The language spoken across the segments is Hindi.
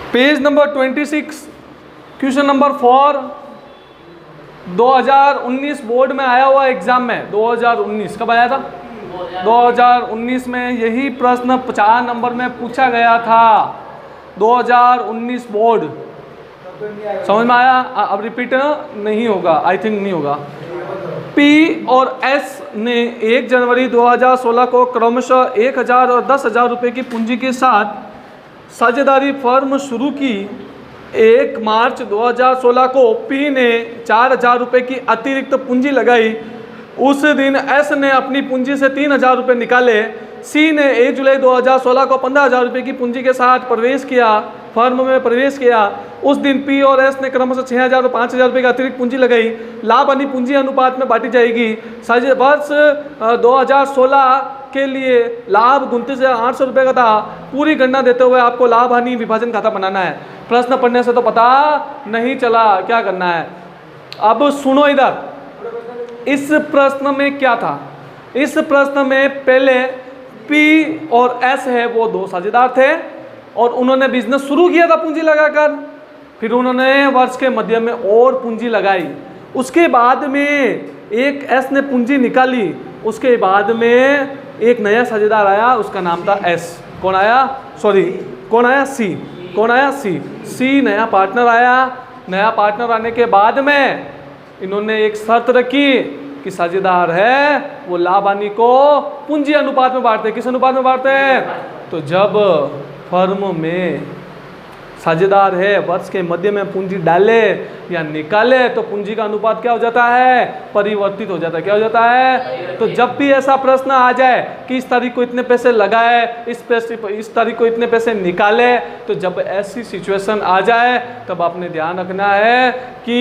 Page number 26, question number 4, 2019 board में आया हुआ एग्जाम में। 2019 कब आया था? 2019 में यही प्रश्न 50 नंबर में पूछा गया था। 2019 बोर्ड, समझ में आया? अब रिपीट नहीं होगा, आई थिंक नहीं होगा। पी और एस ने 1 जनवरी 2016 को क्रमशः 1000 और 10,000 रुपये की पूंजी के साथ साझेदारी फर्म शुरू की। 1 मार्च 2016 को पी ने 4,000 रुपये की अतिरिक्त पूंजी लगाई। उस दिन एस ने अपनी पूंजी से 3,000 रुपये निकाले। सी ने 1 जुलाई 2016 को 15,000 रुपये की पूंजी के साथ प्रवेश किया, फर्म में प्रवेश किया। उस दिन पी और एस ने क्रमशः 6,000 और 5,000 रुपये की अतिरिक्त पूंजी लगाई। लाभ हानि पूंजी अनुपात में बांटी जाएगी। वर्ष 2016 के लिए लाभ 29,800 रुपये का था। पूरी गणना देते हुए आपको लाभ हानि विभाजन खाता बनाना है। प्रश्न पढ़ने से तो पता नहीं चला क्या करना है। अब सुनो इधर, इस प्रश्न में क्या था? इस प्रश्न में पहले पी और एस है वो 2 साझेदार थे और उन्होंने बिजनेस शुरू किया था पूंजी लगाकर। फिर उन्होंने वर्ष के मध्य में और पूंजी लगाई। उसके बाद में एक एस ने पूंजी निकाली। उसके बाद में एक नया साझेदार आया, उसका नाम था एस। कौन आया? सॉरी, कौन आया? सी। कौन आया? सी। सी नया पार्टनर आया। नया पार्टनर आने के बाद में इन्होंने एक शर्त रखी कि साझेदार है वो लाभ हानि को पूंजी अनुपात में बांटते हैं। किस अनुपात में बांटते हैं? तो जब फर्म में साझेदार है वर्ष के मध्य में पूंजी डाले या निकाले तो पूंजी का अनुपात क्या हो जाता है? परिवर्तित हो जाता है। क्या हो जाता है? तो जब भी ऐसा प्रश्न आ जाए कि इस तारीख को इतने पैसे लगाए, इस तारीख को इतने पैसे निकाले, तो जब ऐसी सिचुएशन आ जाए तब आपने ध्यान रखना है कि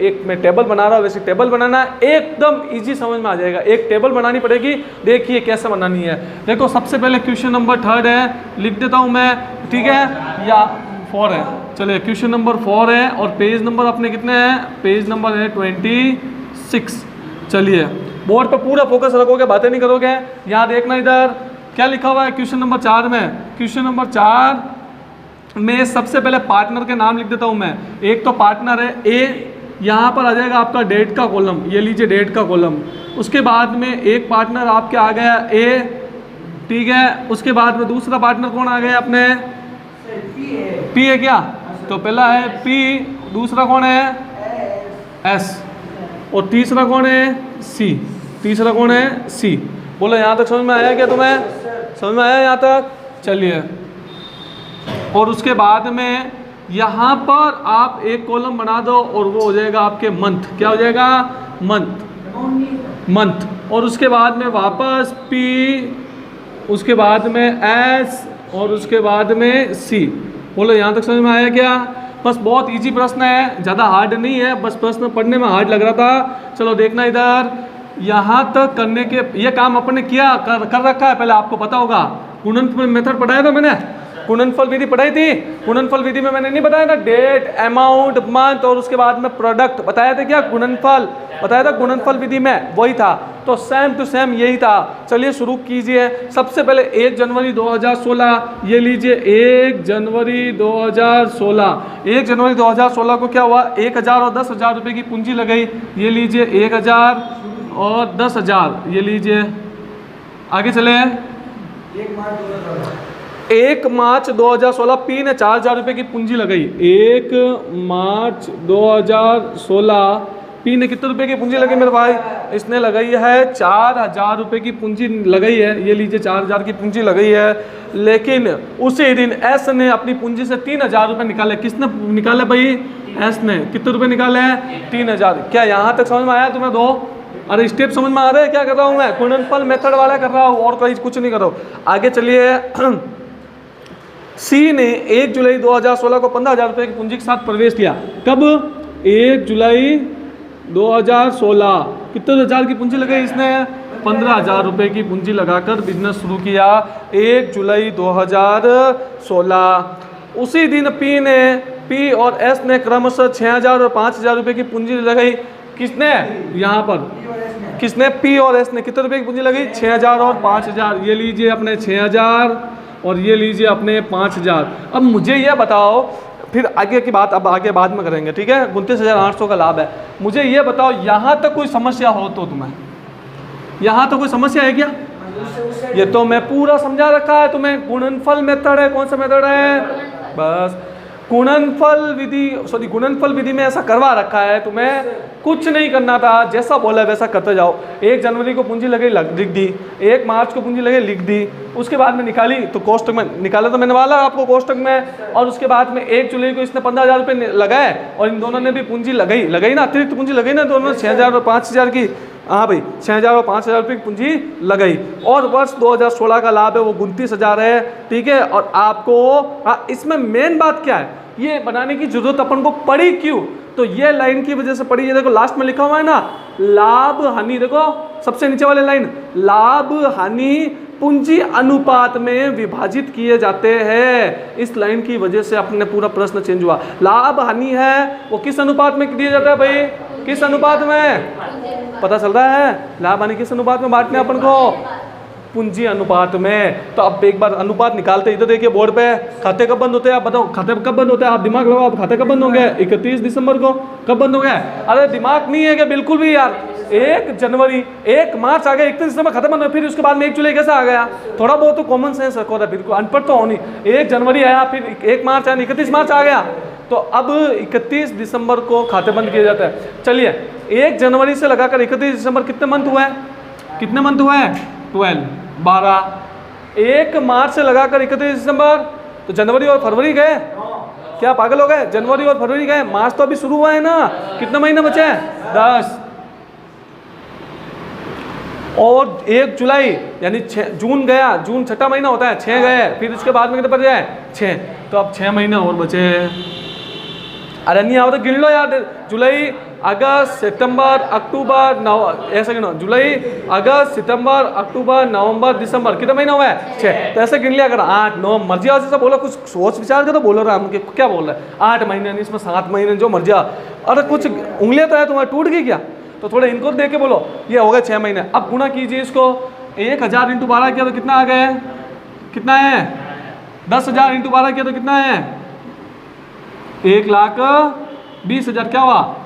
एक मैं टेबल बना रहा हूँ, वैसे टेबल बनाना एकदम ईजी समझ में आ जाएगा। एक टेबल बनानी पड़ेगी, देखिए कैसे बनानी है। देखो सबसे पहले क्वेश्चन नंबर 3 है, लिख देता हूँ मैं, ठीक है, या 4 है। चलिए क्वेश्चन नंबर 4 है और पेज नंबर अपने कितने हैं? पेज नंबर है 26। चलिए बोर्ड पर पूरा फोकस रखोगे, बातें नहीं करोगे। यहाँ देखना इधर क्या लिखा हुआ है क्वेश्चन नंबर 4 में। क्वेश्चन नंबर 4 में सबसे पहले पार्टनर के नाम लिख देता हूँ मैं। एक तो पार्टनर है ए, यहाँ पर आ जाएगा आपका डेट का कॉलम, ये लीजिए डेट का कॉलम। उसके बाद में एक पार्टनर आपके आ गया ए, ठीक है। उसके बाद में दूसरा पार्टनर कौन आ गया अपने? पी है क्या? तो पहला है पी, दूसरा कौन है? एस, और तीसरा कौन है? सी। तीसरा कौन है? सी। बोलो यहाँ तक समझ में आया क्या तुम्हें? समझ में आया यहाँ तक? चलिए, और उसके बाद में यहाँ पर आप एक कॉलम बना दो और वो हो जाएगा आपके मंथ। क्या हो जाएगा? मंथ। और उसके बाद में वापस पी, उसके बाद में एस और उसके बाद में सी। बोलो यहाँ तक समझ में आया क्या? बस बहुत इजी प्रश्न है, ज़्यादा हार्ड नहीं है, बस प्रश्न पढ़ने में हार्ड लग रहा था। चलो देखना इधर, यहाँ तक करने के ये काम अपने किया कर रखा है, पहले आपको पता होगा। गुणनफल मेथड पढ़ाया था मैंने, गुणनफल विधि पढ़ाई थी। गुणनफल विधि में मैंने नहीं बताया था डेट, अमाउंट, मंथ और उसके बाद में प्रोडक्ट बताया था क्या? गुणनफल बताया था गुणनफल विधि में, वही था। तो सेम टू सेम यही था। चलिए शुरू कीजिए। सबसे पहले 1 जनवरी 2016, ये लीजिए 1 जनवरी 2016। 1 जनवरी 2016 को क्या हुआ? 1,000 और 10,000 रुपये की पूंजी लगाई। ये लीजिए 1,000 और 10,000, ये लीजिए। आगे चले। 1 मार्च 2016 पी ने 4,000 रुपये की पूंजी लगाई। 1 मार्च 2016 पी ने कितने रुपए की पूंजी लगाई मेरे भाई? इसने लगाई है 4,000 रुपये की पूंजी लगाई है। ये लीजिए 4,000 की पूंजी लगाई है। लेकिन उसी दिन एस ने अपनी पूंजी से 3,000 रुपये निकाले। किसने निकाले भाई? एस ने। कितने रुपए निकाले हैं? 3,000। क्या यहाँ तक समझ में आया तुम्हें? दो अरे स्टेप समझ में आ रहे हैं? क्या कर रहा हूँ मैं? गुणनफल मेथड वाला कर रहा हूँ और कोई कुछ नहीं कर रहा हूँ। आगे चलिए। सी ने 1 जुलाई 2016 को 15,000 रुपये की पूंजी के साथ प्रवेश किया। कब? 1 जुलाई 2016। कितने हजार की पूंजी लगाई इसने? 15,000 रुपये की पूंजी लगाकर बिजनेस शुरू किया 1 जुलाई 2016। उसी दिन पी और एस ने क्रमशः 6,000 और 5,000 रुपये की पूंजी लगाई। किसने? यहाँ पर किसने? पी और एस ने। कितने रुपये की पूंजी लगाई? 6,000 और 5,000। ये लीजिए अपने 6,000 और ये लीजिए अपने 5,000। अब मुझे यह बताओ फिर आगे की बात अब आगे बाद में करेंगे, ठीक है। 29,800 का लाभ है। मुझे ये बताओ यहाँ तक कोई समस्या हो तो तुम्हें, यहाँ तो कोई समस्या है क्या? ये तो मैं पूरा समझा रखा है तुम्हें। गुणनफल मेथड है, कौन सा मेथड है? बस गुणनफल विधि में ऐसा करवा रखा है, तुम्हें कुछ नहीं करना था, जैसा बोला वैसा करते जाओ। 1 जनवरी को पूंजी लगे लिख दी, 1 मार्च को पूंजी लगे लिख दी, उसके बाद में निकाली तो कोष्टक में निकाला तो मैंने वाला आपको कोष्टक में, और उसके बाद में 1 जुलाई को इसने 15,000 रुपये लगाए और इन दोनों ने भी पूंजी लगाई ना, अतिरिक्त पूंजी लगाई ना, दोनों 6,000 और 5,000 की, हाँ भाई 6,000 और 5,000 रुपये की पूंजी लगाई। और वर्ष 2016 का लाभ है वो 29,000 है, ठीक है। और आपको इसमें मेन बात क्या है, ये बनाने की जरूरत अपन को पड़ी क्यों? तो ये लाइन की वजह से पड़ी। ये देखो लास्ट में लिखा हुआ है ना, लाभ हानि, देखो सबसे नीचे वाले लाइन, लाभ हानि पूंजी अनुपात में विभाजित किए जाते हैं। इस लाइन की वजह से अपने पूरा प्रश्न चेंज हुआ। लाभ हानि है वो किस अनुपात में दिया जाता है भाई? किस अनुपात में? पता चल रहा है? लाभ हानि किस अनुपात में बांटने अपन को? पूंजी अनुपात में। तो अब एक बार अनुपात निकालते, इधर देखिए बोर्ड पे, खाते कब बंद होते हैं आप बताओ? खाते कब बंद होते हैं? आप दिमाग लगाओ, आप खाते कब बंद होंगे? 31 दिसंबर को। कब बंद हो गया? अरे दिमाग नहीं है क्या बिल्कुल भी यार? 1 जनवरी, 1 मार्च आ गया, 31 दिसंबर खत्म बंद हो, फिर उसके बाद में 1 जुलाई कैसे आ गया? थोड़ा बहुत तो कॉमन सेंस रखो, बिल्कुल अनपढ़ तो होनी। 1 जनवरी आया, फिर 1 मार्च आया, 31 मार्च आ गया, तो अब 31 दिसंबर को खाते बंद किए जाते हैं। चलिए 1 जनवरी से लगाकर 31 दिसंबर कितने मंथ हुए हैं? कितने मंथ हुए हैं? 12। 1 मार्च से लगाकर 31 दिसंबर, तो जनवरी और फरवरी गए क्या? पागल हो गए? जनवरी और फरवरी गए, मार्च तो अभी शुरू हुआ है ना, कितने महीने बचे हैं? 10। और 1 जुलाई यानी 6 जून गया, जून 6ठा महीना होता है, 6 गए, फिर उसके बाद में कितने बचे हैं? 6। तो अब 6 महीने और बचे हैं। अरे नहीं आओ तो गिन लो यार, जुलाई अगस्त सितंबर अक्टूबर ऐसे गिनो, जुलाई अगस्त सितंबर अक्टूबर नवंबर दिसंबर, कितने महीना हुआ है? 6। तो ऐसे गिन लिया अगर 8 9 मर्जी आओ, जैसा बोलो, कुछ सोच विचार कर तो बोलो रहा हम क्या बोल रहे हैं? 8 महीने नहीं, इसमें 7 महीने, जो मर्जी। अरे कुछ उंगलियां तो है तुम्हारी, टूट गई क्या? तो थोड़ा इनको देख के बोलो, ये हो गए 6 महीने। अब गुणा कीजिए इसको, 1000 × 12 किया तो कितना आ गया? कितना है? 10,000 × 12 किया तो कितना है? 1,20,000। क्या हुआ?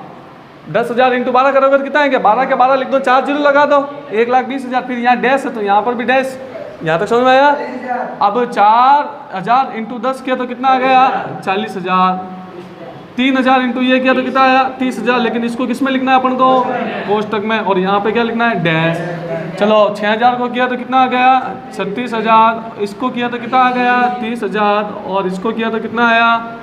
10,000 × 12 करोगे तो कितना आएंगे? 12 के 12 लिख दो, 4 जीरो लगा दो, 1,20,000। फिर यहाँ डैश है तो यहाँ पर भी डैश। यहाँ तक समझ में आया? अब 4,000 × 10 किया तो कितना आ गया? 40,000। 3,000 × ये किया तो कितना आया? 30,000। लेकिन इसको किस में लिखना है अपन को? कोष्टक में। और यहाँ पे क्या लिखना है? डैश। चलो 6,000 को किया तो कितना आ गया? 36,000। इसको किया तो कितना आ गया? 30,000। और इसको किया तो कितना आया?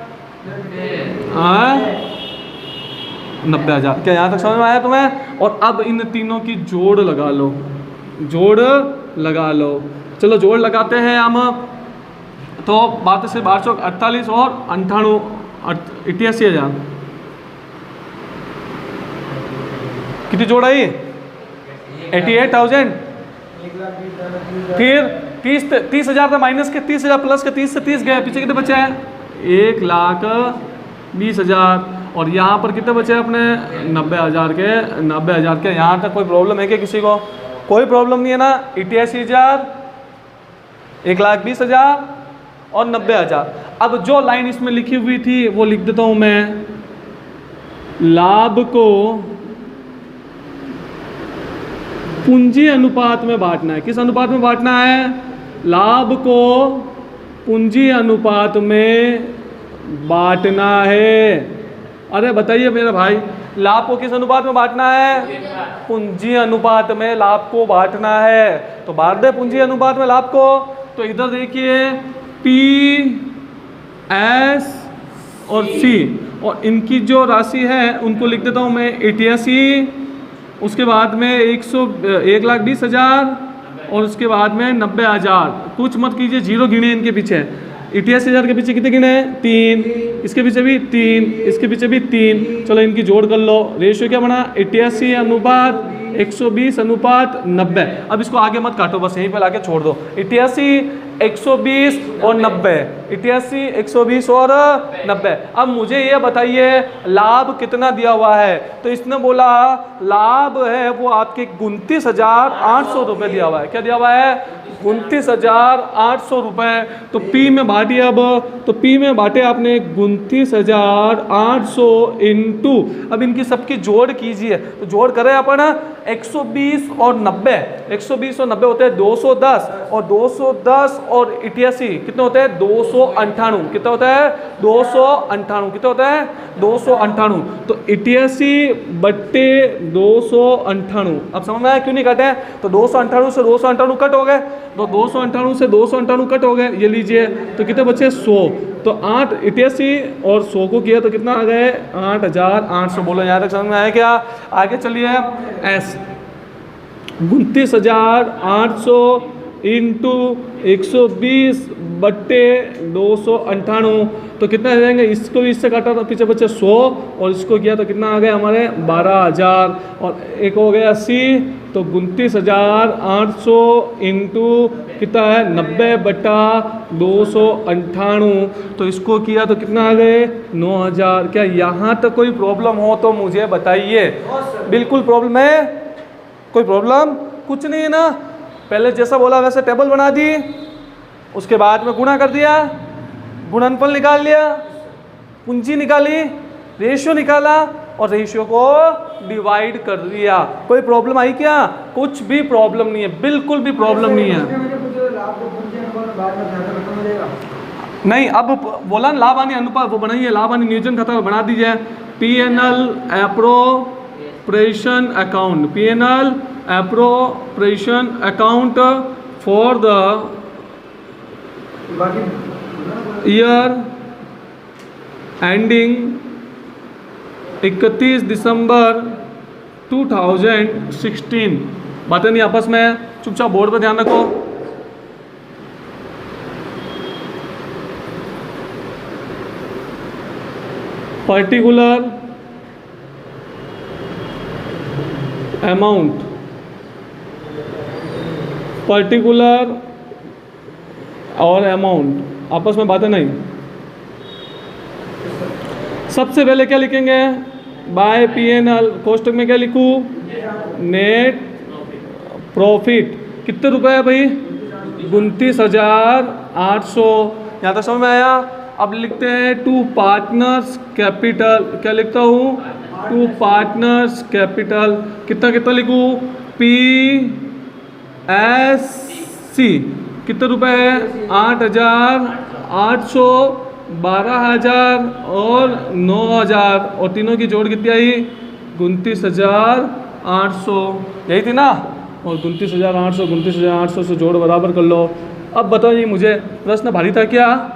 90,000। क्या यहाँ तक समझ में आया तुम्हें? और अब इन तीनों की जोड़ लगा लो, जोड़ लगा लो। चलो जोड़ लगाते हैं हम। तो बात से 1248 और 88,000 कितनी जोड़ आई? 88,000। फिर 30,000 था माइनस के, 30,000 प्लस के, 30 से 30 गए, पीछे कितने बचे हैं? 1,20,000। और यहाँ पर कितने बचे अपने? 90,000 के। 90,000 के। यहाँ तक कोई प्रॉब्लम है क्या किसी को? कोई प्रॉब्लम नहीं है ना? 88,000, 1,20,000 और 90,000। अब जो लाइन इसमें लिखी हुई थी वो लिख देता हूँ मैं। लाभ को पूंजी अनुपात में बांटना है। किस अनुपात में बांटना है? लाभ को पूंजी अनुपात में बांटना है। अरे बताइए मेरे भाई, लाभ को किस अनुपात में बांटना है? पूंजी अनुपात में लाभ को बांटना है। तो बांट दे पूंजी अनुपात में लाभ को। तो इधर देखिए P, S और C, और इनकी जो राशि है उनको लिख देता हूँ मैं 88। उसके बाद में 1,20,000 और उसके बाद में 90,000। कुछ मत कीजिए, जीरो गिने इनके पीछे। 88,000 के पीछे कितने गिने? 3। इसके पीछे भी 3, इसके पीछे भी 3। चलो इनकी जोड़ कर लो। रेशियो क्या बना? 88 अनुपात 120 अनुपात 90। अब इसको आगे मत काटो, बस यहीं पर लाके छोड़ दो। 88 120 और 90, 88, 120 और 90। अब मुझे ये बताइए लाभ कितना दिया हुआ है, तो इसने बोला लाभ है वो आपके 29,800 रुपये दिया हुआ है। क्या दिया हुआ है? 29,800 रुपये। तो P में बांटिए अब, तो P में बांटे आपने 29,800 इंटू, अब इनकी सबकी जोड़ कीजिए, तो जोड़ करें अपन 120 और 90, 120 और 90 होते हैं 210, और 210 और 88 कितने होते हैं? 298। कितना होता है? 298। कितना होता है? 298। तो 88 बट्टे 298। अब समझ में आया क्यों नहीं कटे? तो 298 से 298 कट हो गए, तो 298 से 298 कट हो गए। ये लीजिए, तो कितने बचे? 100। तो 8, 88 और 100 को किया तो कितना आ गए? 8,800। बोलो यहाँ तक समझ में आया क्या? आगे चलिए। एस 29,800 इंटू 120 बट्टे 298, तो कितना दे देंगे? इसको भी इससे काटा तो पीछे बचे 100, और इसको किया तो कितना आ गया हमारे? 12,000। और एक हो गया 80, तो 29,800 इंटू कितना है? 90 बटा 298, तो इसको किया तो कितना आ गए? 9,000। क्या यहाँ तक कोई प्रॉब्लम हो तो मुझे बताइए। बिल्कुल प्रॉब्लम है? कोई प्रॉब्लम कुछ नहीं है ना? पहले जैसा बोला वैसे टेबल बना दी, उसके बाद में गुणा कर दिया, गुणनफल निकाल लिया, पूंजी निकाली, रेशियो निकाला, और रेशियो को डिवाइड कर दिया। कोई प्रॉब्लम आई क्या? कुछ भी प्रॉब्लम नहीं है, बिल्कुल भी प्रॉब्लम नहीं है। नहीं, अब बोला लाभ हानि अनुपात वो बनाइए, लाभ हानि नियोजन खाता बना दीजिए। P&L appropriation account, P&L appropriation account for the year ending 31 दिसंबर 2016। बातें नहीं आपस में, चुपचाप बोर्ड पर ध्यान रखो। पर्टिकुलर अमाउंट, पर्टिकुलर और अमाउंट आपस में बातें नहीं। सबसे पहले क्या लिखेंगे? बाय P&L कोष्टक में क्या लिखूं? Net profit. कितने रुपए है भाई? 29,800। यहाँ तक समझ में आया? अब लिखते हैं टू पार्टनर्स कैपिटल। क्या लिखता हूँ? Two partners capital. कितना कितना लिखूँ? PSC। कितने रुपए है? 8,800, 12,000 और 9,000, और तीनों की जोड़ कितनी आई? 29,800। यही थी ना? और 29,800 29,800 से जोड़ बराबर कर लो। अब बताइए मुझे, प्रश्न भारी था क्या?